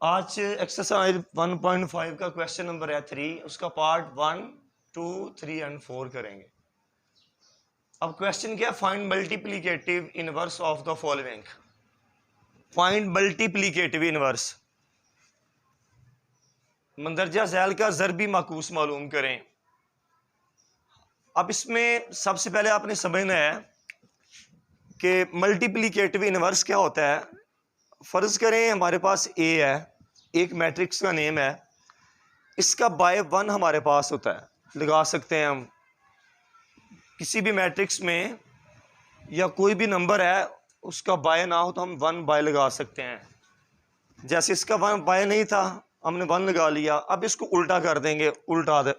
आज एक्सरसाइज 1.5 का question number है 3, उसका पार्ट 1, 2, 3 एंड 4 करेंगे। अब क्वेश्चन क्या है, find multiplicative inverse of the following. Find multiplicative inverse, मंदरजा झैल का ज़रबी माकूस मालूम करें। अब इसमें सबसे पहले आपने समझना है कि मल्टीप्लिकेटिव इनवर्स क्या होता है। फ़र्ज़ करें हमारे पास ए है, एक मैट्रिक्स का नेम है, इसका बाय 1 हमारे पास होता है। लगा सकते हैं हम किसी भी मैट्रिक्स में, या कोई भी नंबर है उसका बाय ना हो तो हम 1 बाय लगा सकते हैं। जैसे इसका 1 बाय नहीं था, हमने 1 लगा लिया। अब इसको उल्टा कर देंगे, उल्टा दे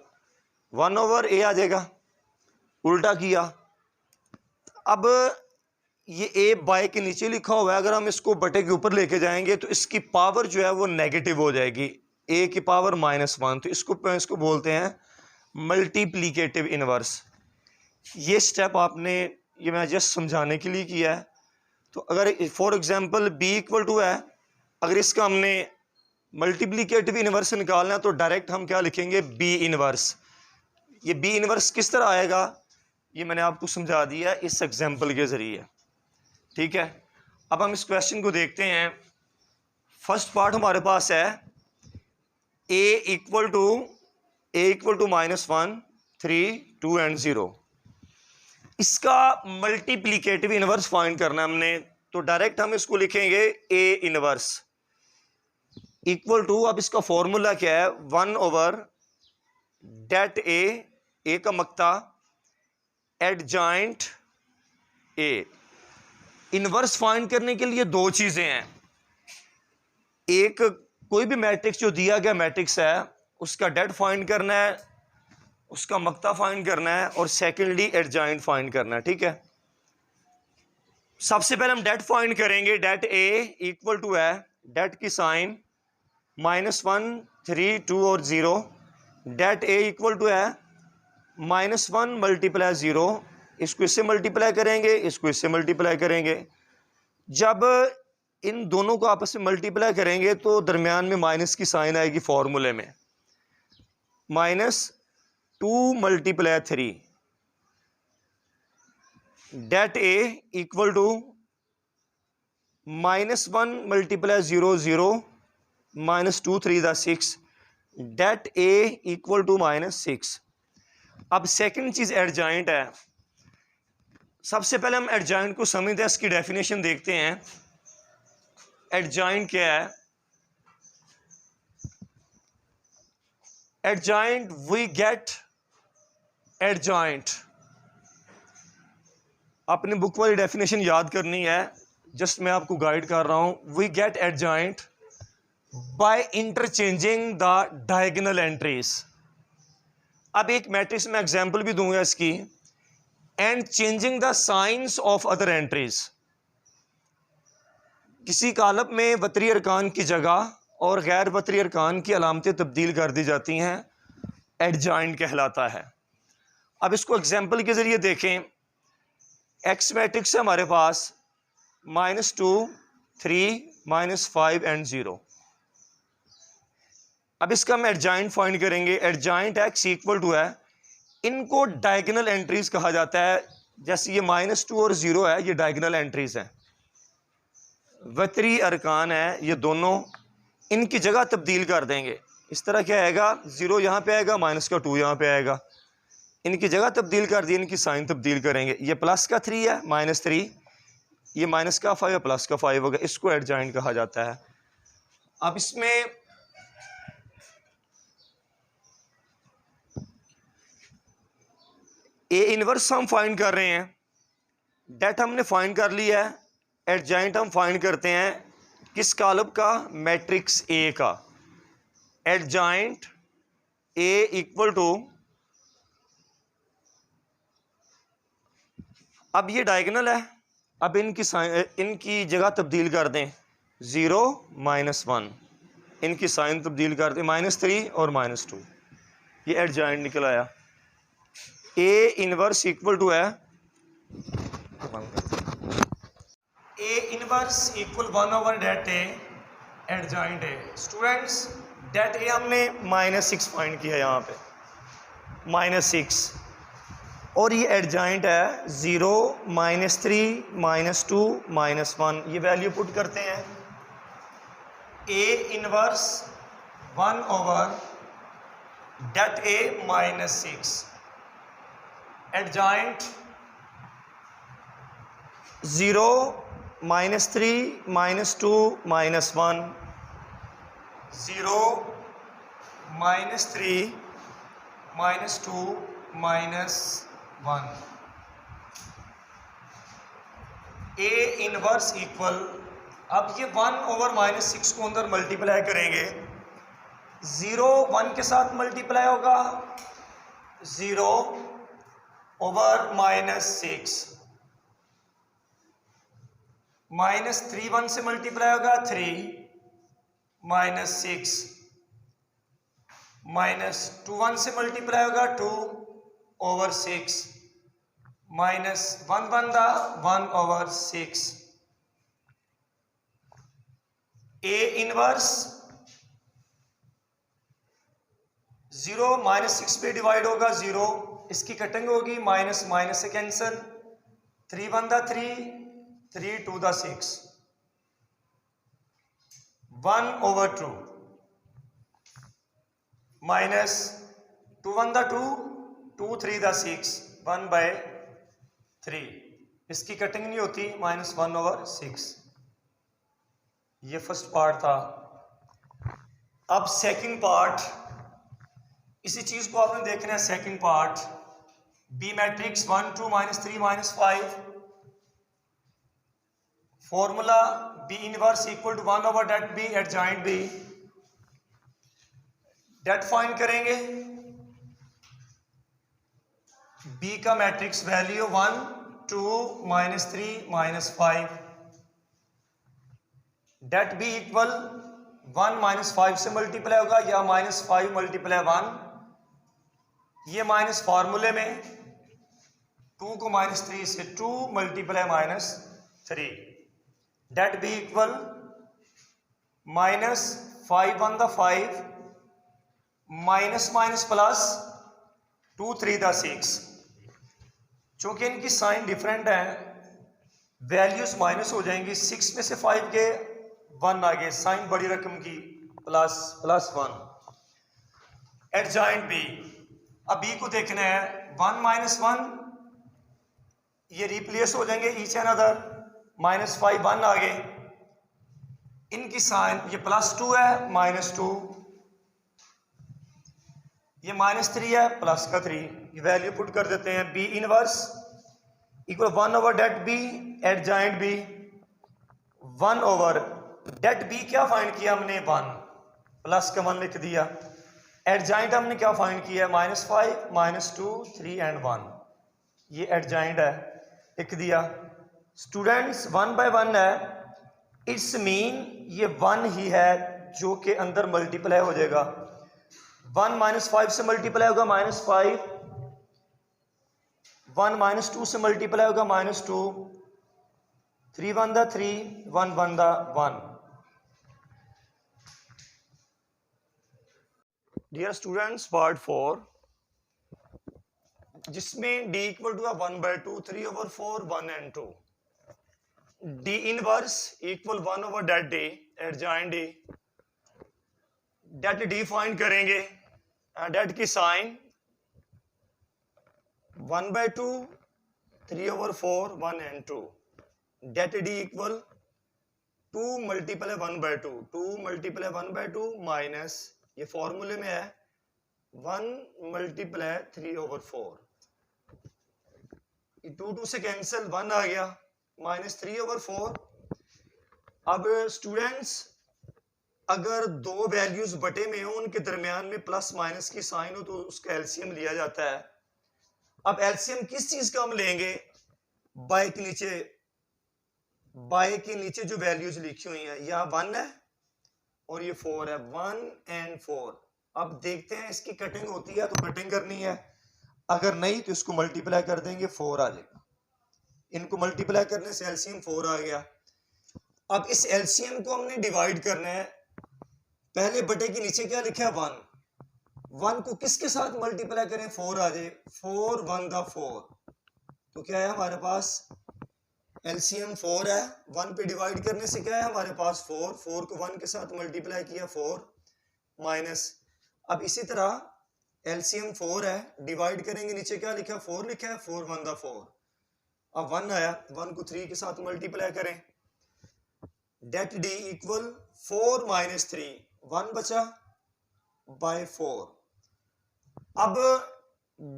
1/a आ जाएगा, उल्टा किया। अब ये ए बाय के नीचे लिखा हुआ है, अगर हम इसको बटे के ऊपर लेके जाएंगे तो इसकी पावर जो है वो नेगेटिव हो जाएगी, ए की पावर -1। तो इसको बोलते हैं मल्टीप्लिकेटिव इनवर्स। ये स्टेप आपने, ये मैं जस्ट समझाने के लिए किया है। तो अगर for example b equal to है, अगर इसका हमने मल्टीप्लिकेटिव इनवर्स निकालना है तो डायरेक्ट हम क्या लिखेंगे, b इनवर्स। ये b इनवर्स किस तरह आएगा ये मैंने आपको समझा दिया इस एग्जाम्पल के ज़रिए, ठीक है। अब हम इस क्वेश्चन को देखते हैं। फर्स्ट पार्ट हमारे पास है a इक्वल टू -1, 3, 2 एंड 0। इसका मल्टीप्लिकेटिव इनवर्स फाइंड करना है हमने, तो डायरेक्ट हम इसको लिखेंगे a इनवर्स इक्वल टू, अब इसका फॉर्मूला क्या है, 1/det a का मक्ता एडजॉइंट a। इनवर्स फाइंड करने के लिए दो चीजें हैं, एक कोई भी मैट्रिक्स जो दिया गया मैट्रिक्स है उसका डेट फाइंड करना है, उसका मक्ता फाइंड करना है, और सेकेंडली एडजॉइंट फाइंड करना है, ठीक है। सबसे पहले हम डेट फाइंड करेंगे। डेट a इक्वल टू है, डेट की साइन -1, 3, 2 और 0। डेट a इक्वल टू है -1 मल्टीप्लाई 0, इसको इससे मल्टीप्लाई करेंगे, इसको इससे मल्टीप्लाई करेंगे। जब इन दोनों को आपस में मल्टीप्लाई करेंगे तो दरमियान में माइनस की साइन आएगी फॉर्मूले में, -2 multiply 3। Det a equal to -1 multiply 0, 0, -2, 3 दा 6। Det a equal to -6। अब सेकंड चीज एडजॉइंट है। सबसे पहले हम एडजॉइंट को समझते हैं, इसकी डेफिनेशन देखते हैं। एडजॉइंट क्या है? Adjoint, we get adjoint. अपनी बुक वाली डेफिनेशन याद करनी है, जस्ट मैं आपको गाइड कर रहा हूं। We get adjoint by interchanging the diagonal entries. अब एक मैट्रिक्स में एग्जांपल भी दूंगा इसकी, and changing the signs of other entries. किसी कालब में वतरी अरकान की जगह और गैर वतरी अरकान की अलामतें तब्दील कर दी जाती हैं, एडजॉइंट कहलाता है। अब इसको एग्जांपल के जरिए देखें। एक्स मैट्रिक्स है हमारे पास, -2, 3, -5 एंड 0। अब इसका हम एडजॉइंट फाइंड करेंगे। एडजॉइंट एक्स इक्वल टू है, इनको डायगोनल एंट्रीज कहा जाता है। जैसे ये -2 और 0 है, ये डायगोनल एंट्रीज हैं, वतरी अरकान है ये दोनों, इनकी जगह तब्दील कर देंगे। इस तरह क्या आएगा, 0 यहाँ पे आएगा, -2 यहाँ पे आएगा, इनकी जगह तब्दील कर दी, इनकी साइन तब्दील करेंगे। ये +3 है, -3, ये -5 है, +5 होगा। इसको एडजॉइंट कहा जाता है। अब इसमें ए इनवर्स हम फाइंड कर रहे हैं, डेट हमने फाइंड कर लिया है। एडजॉइंट हम फाइंड करते हैं किस कालब का, मैट्रिक्स ए का। एडजॉइंट ए इक्वल टू, अब ये डायगोनल है, अब इनकी जगह तब्दील कर दें, 0, -1, इनकी साइन तब्दील कर दें, -3 और -2। ये एडजॉइंट निकल आया। ए इनवर्स इक्वल टू है, A inverse equal 1/det adjoint A. Students det A हमने -6 फाइंड किया यहाँ पे, -6, और ये एडजॉइंट है 0, -3, -2, -1। ये वैल्यू पुट करते हैं, A inverse 1 over det A -6, adjoint 0, -3, -2, -1, 0, -3, -2, -1। A inverse equal, अब ये 1 ओवर -6 को अंदर मल्टीप्लाई करेंगे, 0 1 के साथ मल्टीप्लाई होगा, 0 ओवर -6, -3 1 से मल्टीप्लाई होगा, 3, -6, -2 1 से मल्टीप्लाई होगा, 2 ओवर 6, -1 बनता 1 ओवर 6। ए इनवर्स 0 -6 पे डिवाइड होगा, 0, इसकी कटिंग होगी, माइनस माइनस से कैंसिल, 3 बनता 3, 3 2 द 6, 1 ओवर 2, माइनस 2 1 द 2, 2 3 द 6, 1/3, इसकी कटिंग नहीं होती, -1 ओवर 6। ये फर्स्ट पार्ट था। अब सेकंड पार्ट, इसी चीज को आपने देखना है। Second part, B matrix 1 2 -3 -5, formula B inverse equal to 1 over det B adjoint B. Det find करेंगे, बी का matrix value 1 2 -3 -5, det B equal 1 -5 से मल्टीप्लाई होगा या -5 मल्टीप्लाई 1, ये माइनस फार्मूले में 2 को -3 से 2 मल्टीप्लाई -3, डेट बी इक्वल -5 1 द 5, माइनस माइनस प्लस 2 3 द 6। चूंकि इनकी साइन डिफरेंट है, वैल्यूज माइनस हो जाएंगी, 6 में से 5 के 1 आगे, साइन बड़ी रकम की +1। एडजॉइंट बी, अब बी को देखना है, 1 -1 ये रिप्लेस हो जाएंगे ईच एंड अदर, -5 1 आगे, इनकी साइन ये +2 है, -2, ये -3 है, प्लस का 3, ये वैल्यू पुट कर देते हैं। B inverse equal 1 over det B adjoint B, 1 over det B क्या फाइंड किया हमने, 1, प्लस का 1 लिख दिया। एडजॉइंट हमने क्या फाइंड किया, -5 -2 3 एंड 1, ये एडजॉइंट है, लिख दिया। स्टूडेंट्स 1/1 है, इट्स मीन ये 1 ही है जो के अंदर मल्टीप्लाई हो जाएगा। 1 -5 से मल्टीप्लाई होगा -5, 1 -2 से मल्टीप्लाई होगा -2, 3 1 द 3, 1 1 द 1। डियर स्टूडेंट्स, पार्ट 4, जिसमें d equal to 1/2, 3 over 4, 1 and 2, d inverse equal 1 over det d adjoint d, det d find करेंगे, डेट की sign 1/2, 3 over 4, 1 and 2, det d equal 2 multiply 1/2, 2 multiply 1/2 minus, ये फॉर्मूले में है 1 मल्टीप्लाई 3 ओवर 4, 2 2 से cancel, 1 आ गया, -3 over 4। अब स्टूडेंट्स अगर दो वैल्यूज बटे में हो, उनके दरमियान में प्लस माइनस की साइन हो, तो उसका एलसीएम लिया जाता है। अब एलसीएम किस चीज का हम लेंगे, बाय के नीचे जो वैल्यूज लिखी हुई है, यह 1 है और ये 4 है, 1 and 4। अब देखते हैं इसकी कटिंग होती है तो कटिंग करनी है, अगर नहीं तो इसको मल्टीप्लाई कर देंगे, 4 आ जाएगा। इनको मल्टीप्लाई करने से एलसीएम 4 आ गया। अब इस एलसीएम को हमने डिवाइड करना है पहले बटे के नीचे क्या लिखा है 1, 1 को किसके साथ मल्टीप्लाई करें, 4 आ जाए, 4 1 दा 4, तो क्या है हमारे पास एलसीएम 4 है, 1 पे डिवाइड करने से क्या है हमारे पास 4, 4 को 1 के साथ मल्टीप्लाई किया 4 माइनस, अब इसी तरह एलसीएम 4 है, डिवाइड करेंगे नीचे क्या लिखा है 4 लिखा है, 4 1 दा 4, अब 1 आया, 1 को 3 के साथ मल्टीप्लाई करें, डेट डी इक्वल 4 माइनस 3, 1 बचा बाय 4। अब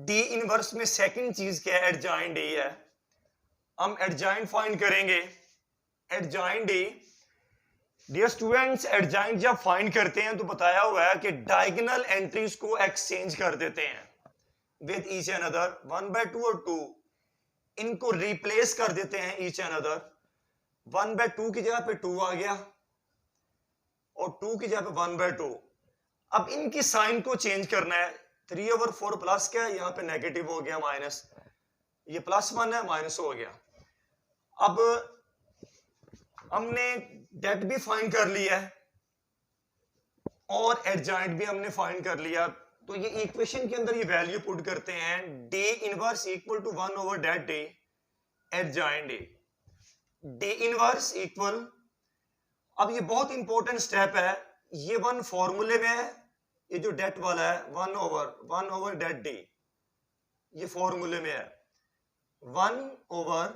डी इनवर्स में सेकंड चीज क्या है, एडजॉइंट डी है, हम एडजॉइंट फाइंड करेंगे, adjoint D. Dear students, adjoint जब फाइंड करते हैं तो बताया हुआ है कि डायगोनल एंट्रीज को एक्सचेंज कर देते हैं विद ईच एंड अदर, 1/2 और 2 इनको रिप्लेस कर देते हैं ईच एंड अदर, 1/2 की जगह पे 2 आ गया और 2 की जगह पे 1/2। अब इनकी साइन को चेंज करना है, 3/4 प्लस क्या है, यहां पे नेगेटिव हो गया माइनस, ये +1 है माइनस हो गया। अब हमने डेट भी फाइंड कर लिया है और एडजॉइंट भी हमने फाइंड कर लिया, तो ये इक्वेशन के अंदर ये वैल्यू पुट करते हैं, डी इनवर्स इक्वल टू 1/डेट D adjoint D, D inverse equal, अब ये बहुत इंपॉर्टेंट स्टेप है, ये 1 फॉर्मूले में है, ये जो डेट वाला है 1/डेट डी, ये फॉर्मूले में है 1/,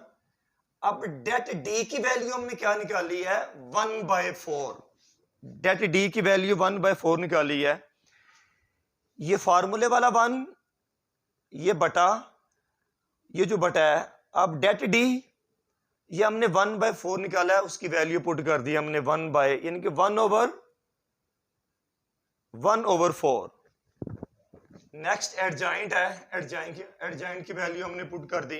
अब डेट डी की वैल्यू हमने क्या निकाली है 1/4, डेट डी की वैल्यू 1/4 निकाली है, ये फार्मूले वाला 1, ये बटा, ये जो बटा है, अब डेट डी ये हमने 1/4 निकाला है, उसकी वैल्यू पुट कर दी हमने 1 यानी कि 1/4। नेक्स्ट एडजॉइंट है, एडजॉइंट की वैल्यू हमने पुट कर दी।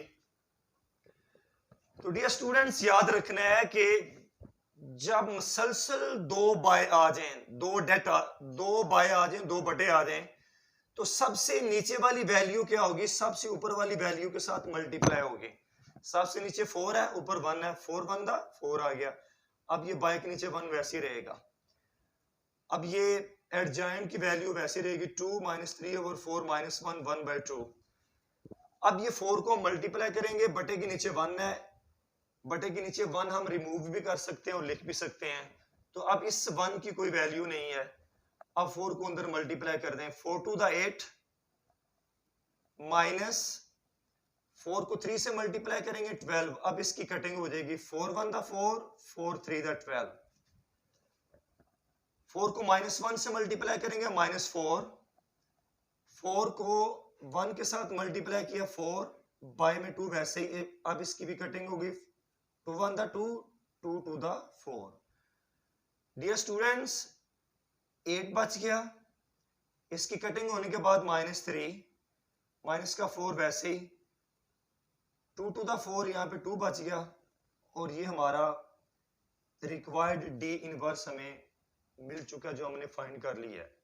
तो डियर स्टूडेंट्स याद रखना है कि जब मुसलसल 2 बाय आ जाएं, 2 बाय आ जाएं, 2 बटे आ जाएं, तो सबसे नीचे वाली वैल्यू क्या होगी, सबसे ऊपर वाली वैल्यू के साथ मल्टीप्लाई होगी, सबसे नीचे 4 है, ऊपर 1 है, 4 1 दा 4 आ गया, अब ये बाय के नीचे 1 वैसे ही रहेगा, अब ये एडजॉइंट की वैल्यू वैसे रहेगी 2 - 3/4 - 1 1/2। अब ये 4 को मल्टीप्लाई करेंगे, बटे के नीचे 1 है, बटे के नीचे 1 हम रिमूव भी कर सकते हैं और लिख भी सकते हैं, तो अब इस 1 की कोई वैल्यू नहीं है, अब 4 को अंदर मल्टीप्लाई कर दें, 4 2 दा 8 माइनस 4 को 3 से मल्टीप्लाई करेंगे 12, अब इसकी कटिंग हो जाएगी 4 1 दा 4, 4 3 दा 12, 4 को -1 से मल्टीप्लाई करेंगे -4, 4 को 1 के साथ मल्टीप्लाई किया 4, बाय में 2 वैसे ही, अब इसकी भी कटिंग होगी 2 1 दा 2, 2 2 दा 4। डियर स्टूडेंट्स 8 बच गया, इसकी कटिंग होने के बाद -3, माइनस का 4 वैसे ही, 2 2 दा 4, यहाँ पे 2 बच गया, और ये हमारा रिक्वायर्ड डी इनवर्स हमें मिल चुका जो हमने फाइंड कर लिया है।